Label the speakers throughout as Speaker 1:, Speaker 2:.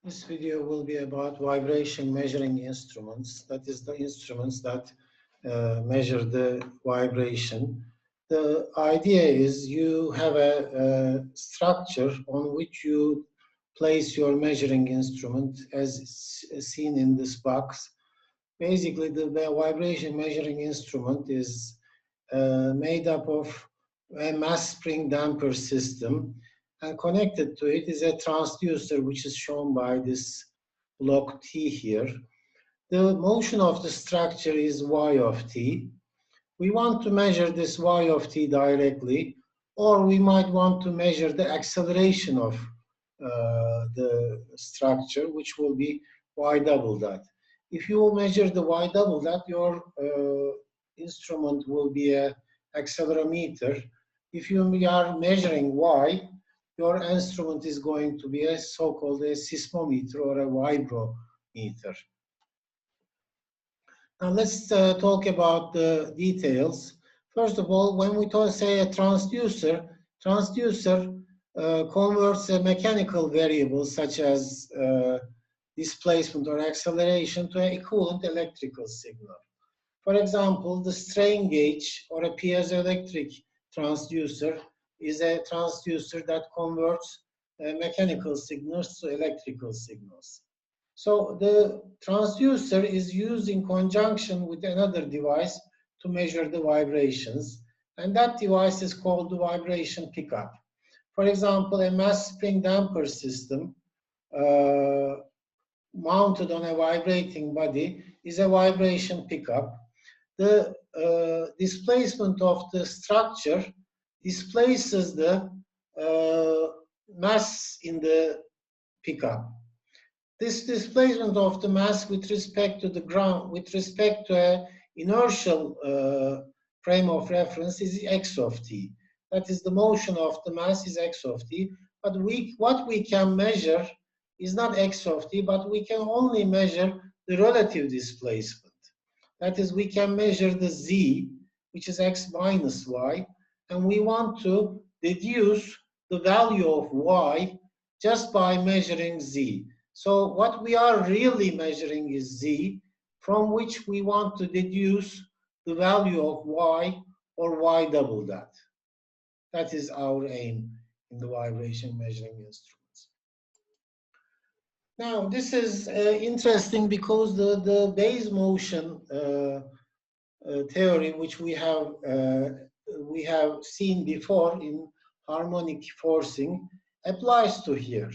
Speaker 1: This video will be about vibration measuring instruments. That is, the instruments that measure the vibration. The idea is you have a structure on which you place your measuring instrument, as seen in this box. Basically, the vibration measuring instrument is made up of a mass spring damper system, and connected to it is a transducer, which is shown by this block T here. The motion of the structure is y of t. We want to measure this y of t directly, or we might want to measure the acceleration of the structure, which will be y double dot. If you measure the y double dot, your instrument will be an accelerometer. If you are measuring y, your instrument is going to be a so-called a seismometer or a vibrometer. Now let's talk about the details. First of all, when we say a transducer converts a mechanical variable such as displacement or acceleration to an equivalent electrical signal. For example, the strain gauge or a piezoelectric transducer is a transducer that converts mechanical signals to electrical signals. So the transducer is used in conjunction with another device to measure the vibrations, and that device is called the vibration pickup. For example, a mass spring damper system mounted on a vibrating body is a vibration pickup. The displacement of the structure displaces the mass in the pickup. This displacement of the mass with respect to the ground, with respect to an inertial frame of reference, is x of t. That is, the motion of the mass is x of t. But what we can measure is not x of t, but we can only measure the relative displacement. That is, we can measure the z, which is x minus y, and we want to deduce the value of y just by measuring z. So what we are really measuring is z, from which we want to deduce the value of y, or y double dot. That is our aim in the vibration measuring instruments. Now, this is interesting because the base motion theory, which we have seen before in harmonic forcing, applies to here.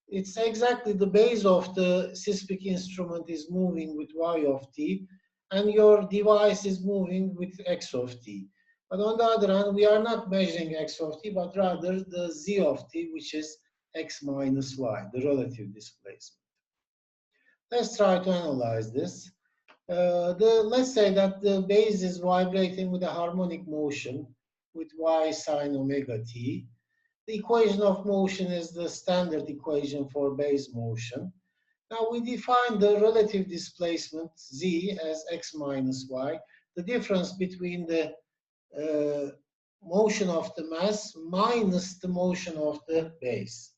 Speaker 1: It's exactly the base of the seismic instrument is moving with y of t, and your device is moving with x of t. But on the other hand, we are not measuring x of t, but rather the z of t, which is x minus y, the relative displacement. Let's try to analyze this. Let's say that the base is vibrating with a harmonic motion with y sine omega t. The equation of motion is the standard equation for base motion. Now we define the relative displacement z as x minus y, the difference between the motion of the mass minus the motion of the base.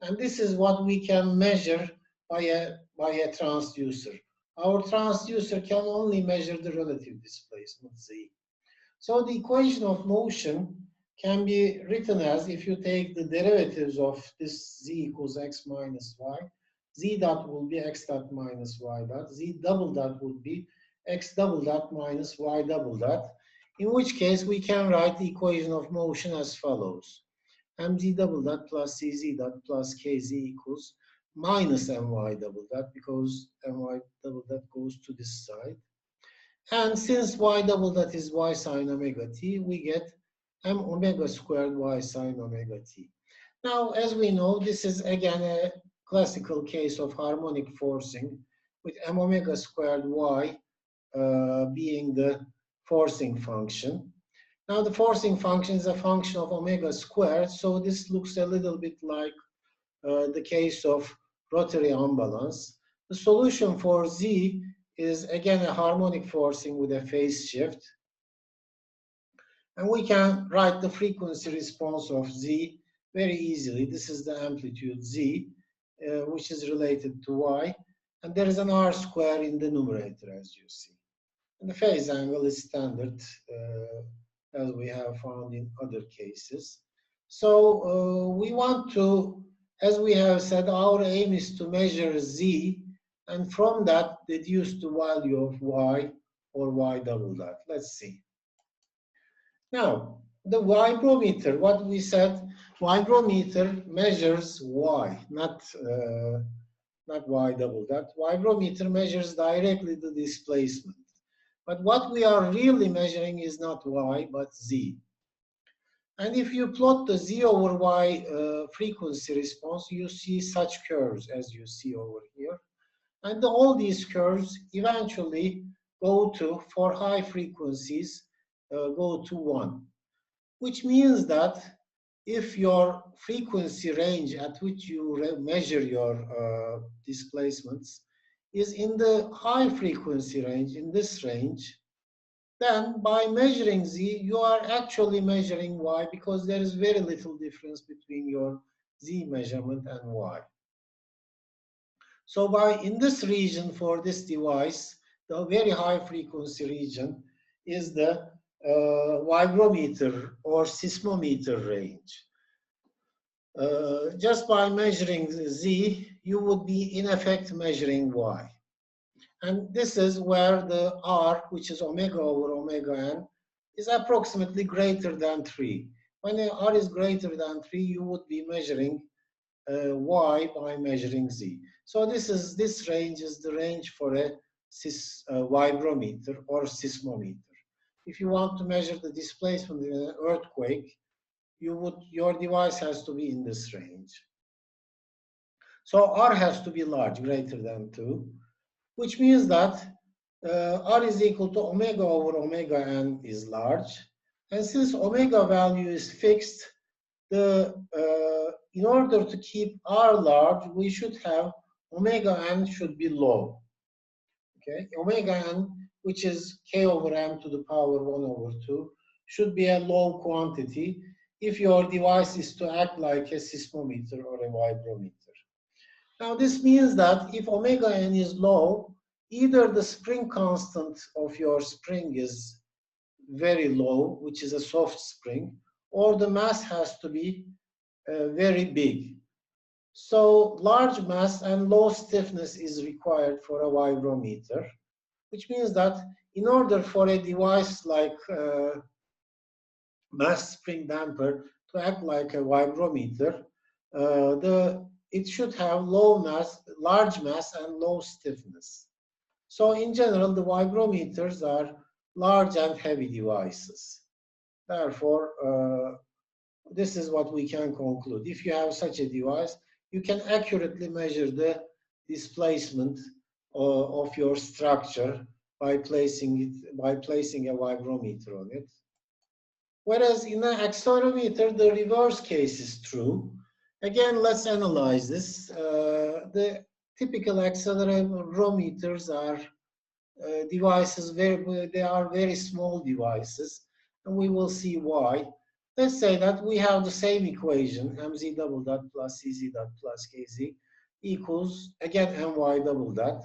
Speaker 1: And this is what we can measure by a transducer. Our transducer can only measure the relative displacement z. So the equation of motion can be written as, if you take the derivatives of this z equals x minus y, z dot will be x dot minus y dot, z double dot would be x double dot minus y double dot, in which case we can write the equation of motion as follows. mz double dot plus cz dot plus kz equals minus my double dot, because my double dot goes to this side. And since y double dot is y sine omega t, we get m omega squared y sine omega t. Now, as we know, this is again a classical case of harmonic forcing, with m omega squared y being the forcing function. Now, the forcing function is a function of omega squared, so this looks a little bit like the case of rotary unbalance. The solution for z is again a harmonic forcing with a phase shift. And we can write the frequency response of z very easily. This is the amplitude z. which is related to y, and there is an r square in the numerator, as you see. And the phase angle is standard, as we have found in other cases. So we want to, as we have said, our aim is to measure z, and from that deduce the value of y or y double dot. Let's see. Now, the vibrometer, what we said, vibrometer measures y, not y double dot. Vibrometer measures directly the displacement. But what we are really measuring is not y, but z. And if you plot the z over y frequency response, you see such curves as you see over here. And all these curves eventually go to, for high frequencies, go to 1. Which means that if your frequency range at which you measure your displacements is in the high frequency range, in this range, then by measuring z, you are actually measuring y, because there is very little difference between your z measurement and y. So in this region for this device, the very high frequency region is the vibrometer or seismometer range. Just by measuring z, you would be in effect measuring y. And this is where the r, which is omega over omega n, is approximately greater than 3. When the r is greater than 3, you would be measuring y by measuring z. So this range is the range for a vibrometer or seismometer. If you want to measure the displacement in an earthquake, your device has to be in this range. So r has to be large, greater than 2, which means that r is equal to omega over omega n is large. And since omega value is fixed, in order to keep r large, we should have omega n should be low. Okay, omega n, which is k over m to the power 1 over 2, should be a low quantity if your device is to act like a seismometer or a vibrometer. Now this means that if omega n is low, either the spring constant of your spring is very low, which is a soft spring, or the mass has to be very big. So large mass and low stiffness is required for a vibrometer, which means that in order for a device like mass spring damper to act like a vibrometer, it should have low mass, large mass, and low stiffness. So in general, the vibrometers are large and heavy devices. Therefore, this is what we can conclude. If you have such a device, you can accurately measure the displacement of your structure by placing a vibrometer on it. Whereas in an accelerometer, the reverse case is true. Again, let's analyze this. The typical accelerometers are devices they are very small devices, and we will see why. Let's say that we have the same equation, mz double dot plus cz dot plus kz equals, again, my double dot.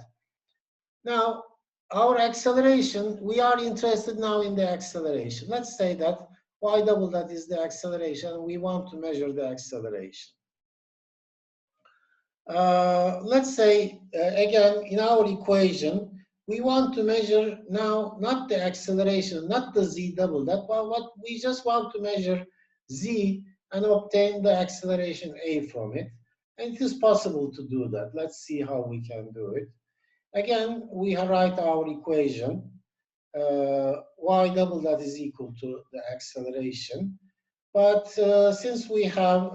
Speaker 1: Now, our acceleration, we are interested now in the acceleration. Let's say that y double dot is the acceleration, and we want to measure the acceleration. Let's say, again, in our equation, we want to measure now not the acceleration, not the z double dot, but what we just want to measure z and obtain the acceleration a from it. And it is possible to do that. Let's see how we can do it. Again, we write our equation. Y double dot is equal to the acceleration. But since we have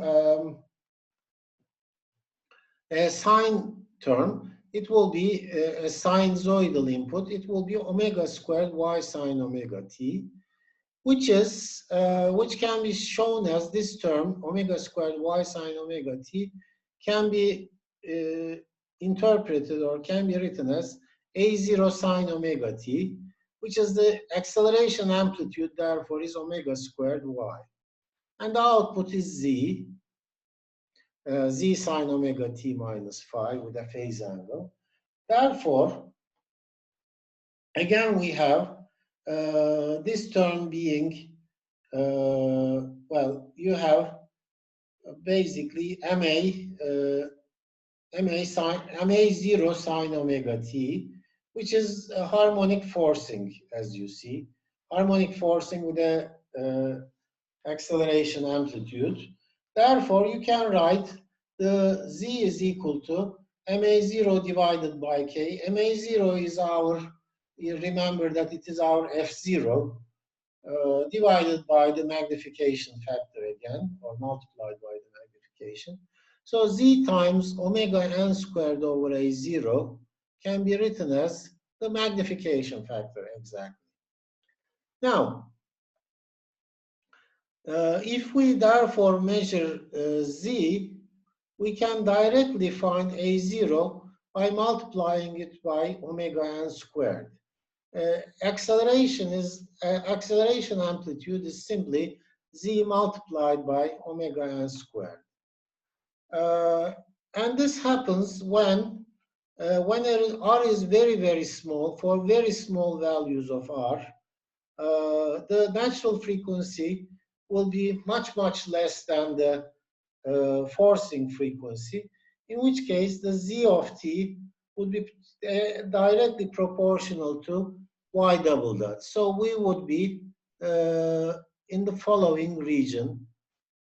Speaker 1: a sine term, it will be a sinusoidal input. It will be omega squared y sine omega t, which can be shown as this term, omega squared y sine omega t, can be interpreted or can be written as a0 sine omega t, which is the acceleration amplitude, therefore is omega squared y. And the output is z. z sine omega t minus phi with a phase angle. Therefore, again we have this term being, well, you have basically MA0 sine omega t, which is a harmonic forcing, as you see. Harmonic forcing with a acceleration amplitude. Therefore, you can write the z is equal to MA0 divided by k. MA0 is our, you remember that it is our F0, divided by the magnification factor again, or multiplied by the magnification. So z times omega n squared over A0 can be written as the magnification factor exactly. Now, if we therefore measure z, we can directly find A0 by multiplying it by omega n squared. Acceleration amplitude is simply z multiplied by omega n squared. And this happens when r is very, very small. For very small values of r, the natural frequency will be much, much less than the forcing frequency, in which case the z of t would be directly proportional to y double dot. So we would be in the following region.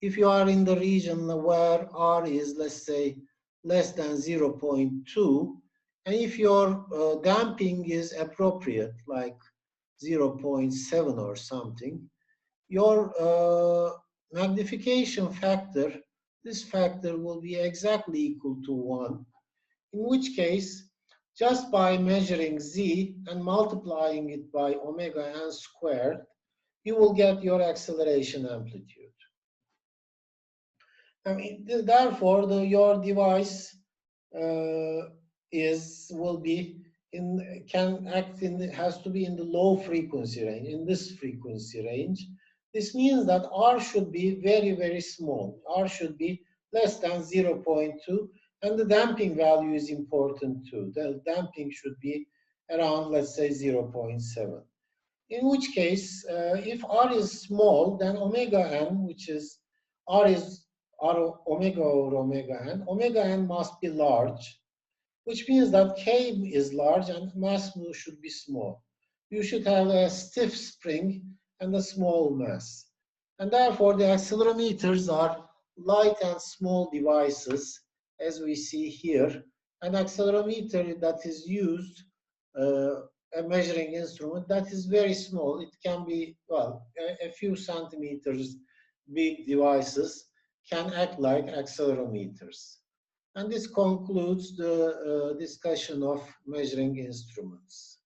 Speaker 1: If you are in the region where r is, let's say, less than 0.2, and if your damping is appropriate, like 0.7 or something, your magnification factor, this factor will be exactly equal to 1, in which case, just by measuring z and multiplying it by omega n squared, you will get your acceleration amplitude. I mean, therefore, your device has to be in the low frequency range, in this frequency range. This means that R should be very, very small. R should be less than 0.2, and the damping value is important too. The damping should be around, let's say, 0.7. In which case, if R is small, then omega n, which is R is R omega over omega n must be large, which means that K is large and mass mu should be small. You should have a stiff spring and a small mass. And therefore, the accelerometers are light and small devices, as we see here. An accelerometer that is used, a measuring instrument that is very small. It can be, well, a few centimeters big devices can act like accelerometers. And this concludes the discussion of measuring instruments.